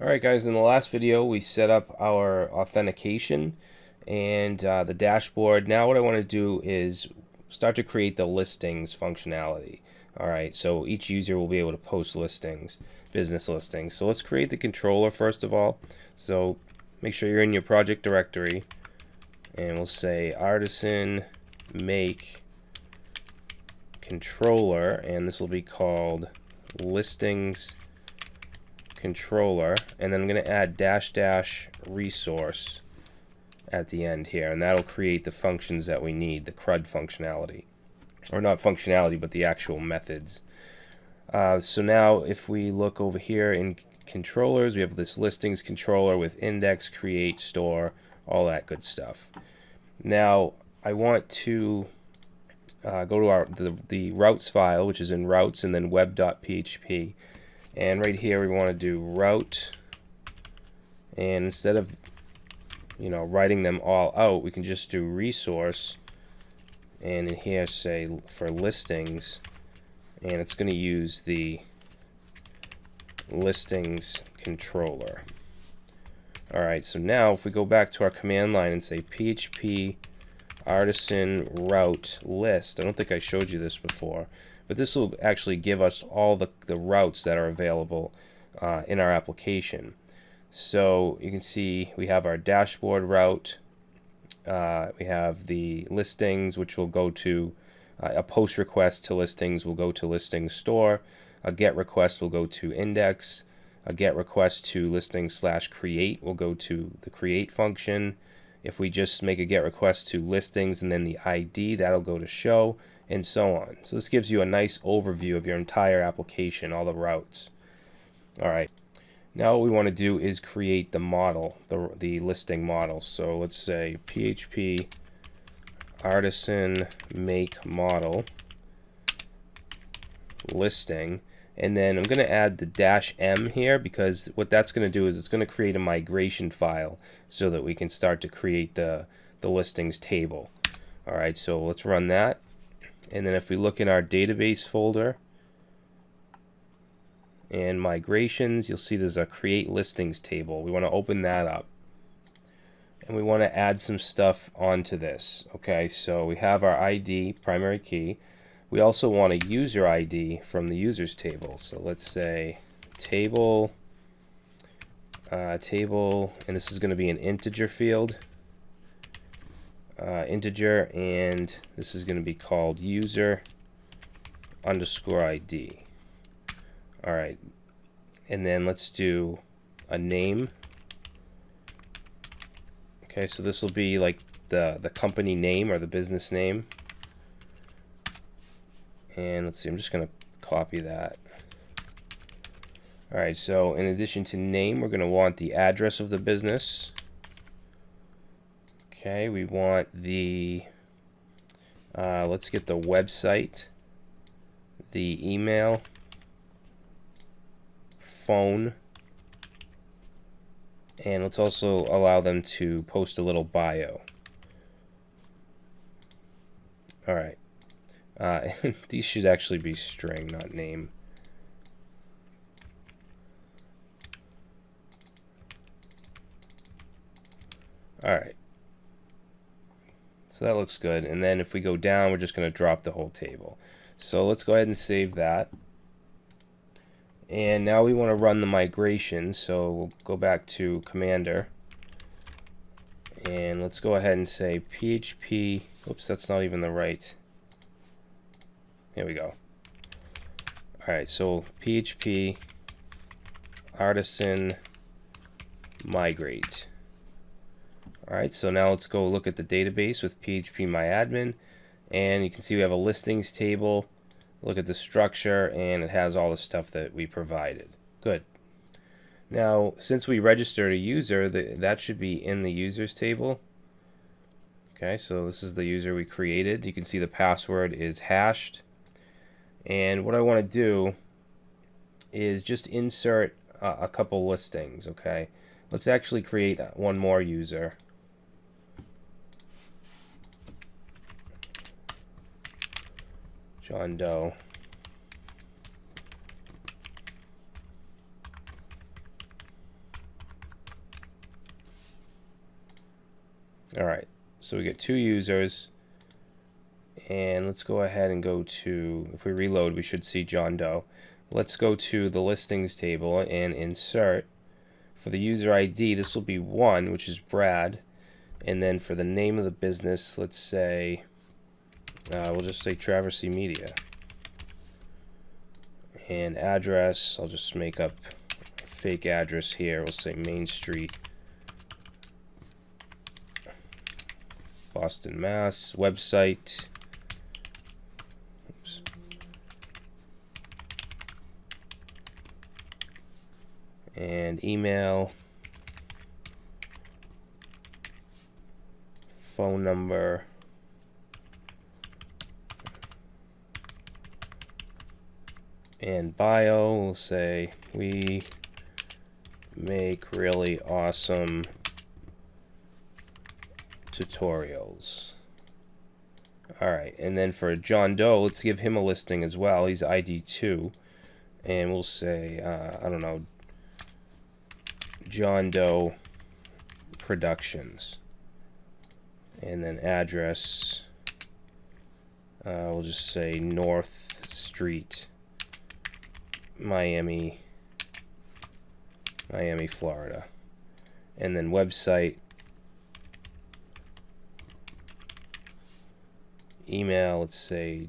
Alright guys, in the last video we set up our authentication and the dashboard. Now what I want to do is start to create the listings functionality. Alright, so each user will be able to post listings, business listings. So let's create the controller first of all. So make sure you're in your project directory and we'll say artisan make controller, and this will be called listings controller, and then I'm going to add dash dash resource at the end here, and that'll create the functions that we need, the CRUD functionality, or not functionality but the actual methods. So now if we look over here in controllers, we have this listings controller with index, create, store, all that good stuff. Now I want to go to the routes file, which is in routes, and then web.php. And right here we want to do route, and instead of writing them all out, we can just do resource, and in here say for listings, and it's going to use the listings controller. Alright, so now if we go back to our command line and say php artisan route list, I don't think I showed you this before, but this will actually give us all the routes that are available in our application. So you can see we have our dashboard route, we have the listings, which will go to a post request to listings will go to listings store, a get request will go to index, a get request to listings / create will go to the create function. If we just make a get request to listings and then the ID, that'll go to show, and so on. So this gives you a nice overview of your entire application, all the routes. Alright, now what we want to do is create the model, the listing model. So let's say php artisan make model listing, and then I'm going to add the -m here, because what that's going to do is it's going to create a migration file so that we can start to create the listings table. Alright, so let's run that, and then if we look in our database folder and migrations, you'll see there's a create listings table. We want to open that up, and we want to add some stuff onto this. Okay, so we have our ID, primary key. We also want a user ID from the users table. So let's say table, table, and this is going to be an integer field, integer, and this is going to be called user underscore ID. All right, and then let's do a name. Okay, so this will be like the company name or the business name. And let's see, I'm just going to copy that. Alright, so in addition to name, we're going to want the address of the business. Okay, we want the, let's get the website, the email, phone, and let's also allow them to post a little bio. Alright. These should actually be string, not name. Alright. So that looks good. And then if we go down, we're just going to drop the whole table. So let's go ahead and save that. And now we want to run the migration. So we'll go back to Commander. And let's go ahead and say PHP. Oops, that's not even the right. Here we go. Alright, so PHP artisan migrate. Alright, so now let's go look at the database with phpMyAdmin, and you can see we have a listings table. Look at the structure, and it has all the stuff that we provided. Good. Now, since we registered a user, that should be in the users table. Okay, so this is the user we created. You can see the password is hashed. And what I want to do is just insert a couple listings. Okay, let's actually create one more user. John Doe. All right, so we get 2 users, and let's go ahead and go to, if we reload, we should see John Doe. Let's go to the listings table and insert. For the user ID, this will be 1, which is Brad. And then for the name of the business, let's say, we'll just say Traversy Media. And address, I'll just make up a fake address here. We'll say Main Street, Boston, Mass. Website, oops. And email, phone number, and bio, we'll say we make really awesome tutorials. Alright, and then for John Doe, let's give him a listing as well. He's ID 2, and we'll say, I don't know, John Doe Productions. And then address, we'll just say North Street, Miami, Florida. And then website, email, let's say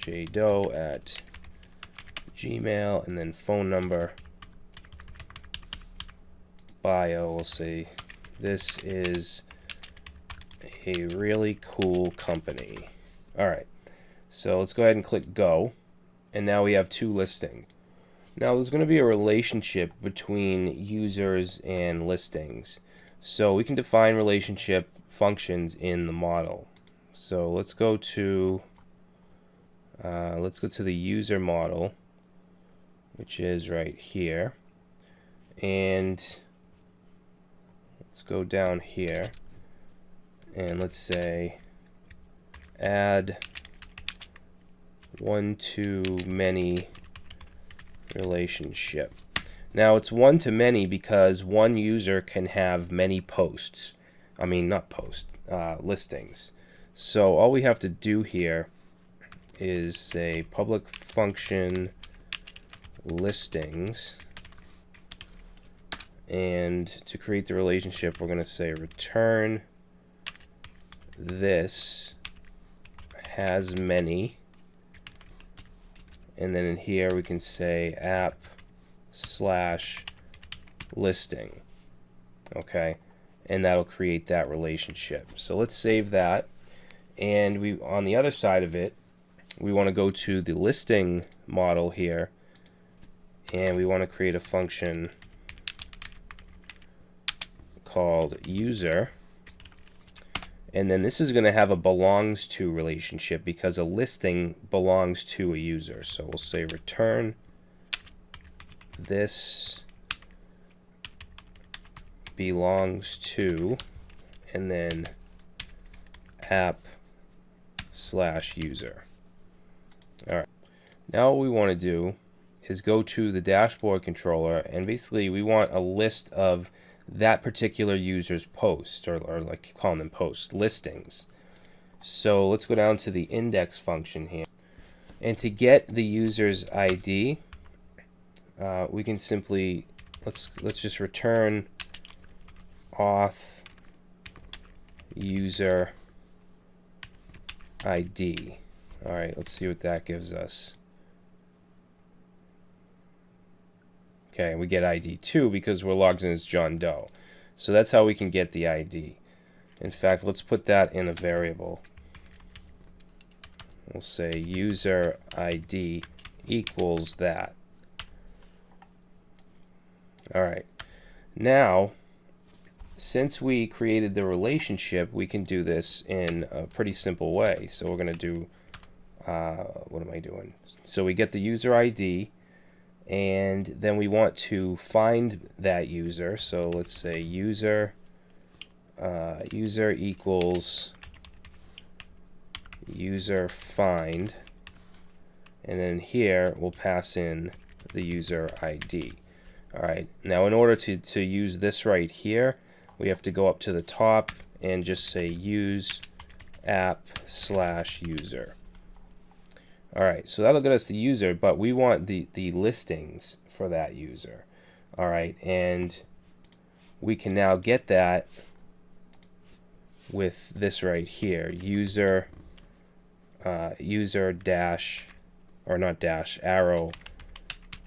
jdoe@gmail, and then phone number, bio, we'll say this is a really cool company. Alright, so let's go ahead and click go, and now we have 2 listings. Now there's going to be a relationship between users and listings, so we can define relationship functions in the model. So let's go to the user model, which is right here, and let's go down here, and let's say add one-to-many relationship. Now it's one-to-many because one user can have many posts. I mean, not posts, listings. So all we have to do here is say public function listings, and to create the relationship we're going to say return this has many, and then in here we can say app/listing. Okay, and that'll create that relationship. So let's save that, and we, on the other side of it, we want to go to the listing model here, and we want to create a function called user, and then this is going to have a belongs to relationship because a listing belongs to a user. So we'll say return this belongs to, and then app/user. Alright, now what we want to do is go to the dashboard controller, and basically we want a list of that particular user's posts, or like calling them posts, listings. So let's go down to the index function here, and to get the user's ID, we can simply let's just return auth user ID. All right, let's see what that gives us. Okay, we get ID 2 because we're logged in as John Doe. So that's how we can get the ID. In fact, let's put that in a variable. We'll say user ID equals that. Alright, now since we created the relationship, we can do this in a pretty simple way. So we're going to do, what am I doing? So we get the user ID, and then we want to find that user. So let's say user equals user find, and then here we'll pass in the user ID. Alright, now in order to use this right here, we have to go up to the top and just say use app/user. Alright, so that'll get us the user, but we want the listings for that user. Alright, and we can now get that with this right here, user dash, or not dash, arrow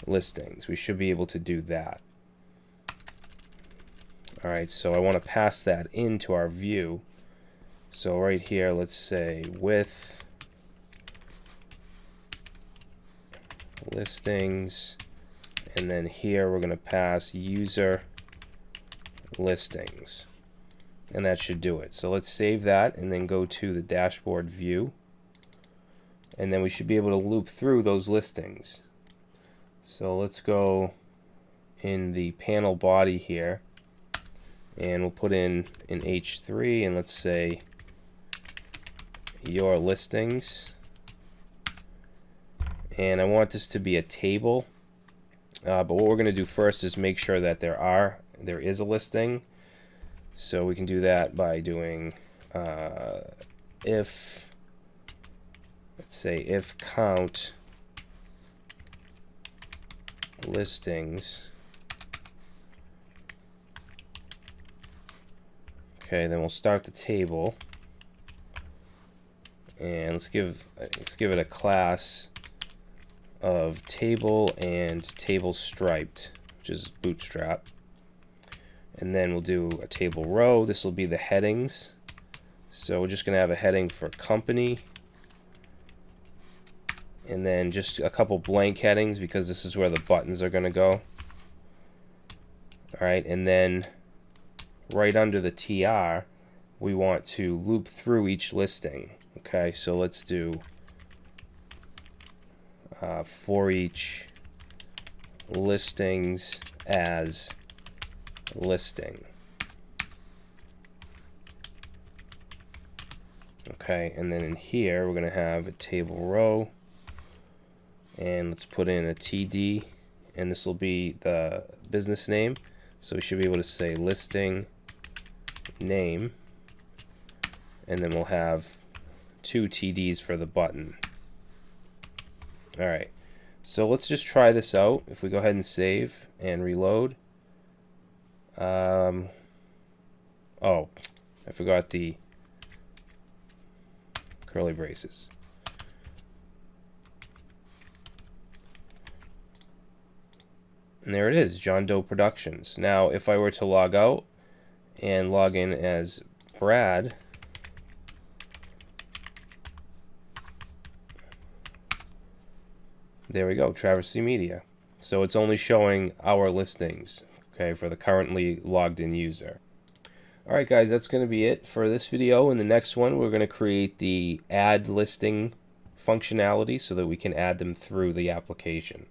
listings. We should be able to do that. Alright, so I want to pass that into our view. So right here, let's say with listings, and then here we're going to pass user listings, and that should do it. So let's save that and then go to the dashboard view, and then we should be able to loop through those listings. So let's go in the panel body here, and we'll put in an H3, and let's say your listings, and I want this to be a table, but what we're going to do first is make sure that there is a listing. So we can do that by doing if, let's say if count listings. Okay, then we'll start the table, and let's give it a class of table and table striped, which is Bootstrap. And then we'll do a table row. This will be the headings. So we're just going to have a heading for company, and then just a couple blank headings because this is where the buttons are going to go. Alright, and then right under the TR, we want to loop through each listing. Okay, so let's do for each listings as listing. Okay, and then in here we're going to have a table row, and let's put in a TD, and this will be the business name. So we should be able to say listing name, and then we'll have 2 TDs for the button. Alright, so let's just try this out. If we go ahead and save and reload. Oh, I forgot the curly braces. And there it is, John Doe Productions. Now, if I were to log out and log in as Brad, there we go, Traversy Media. So it's only showing our listings, okay, for the currently logged in user. Alright guys, that's going to be it for this video. In the next one, we're going to create the add listing functionality so that we can add them through the application.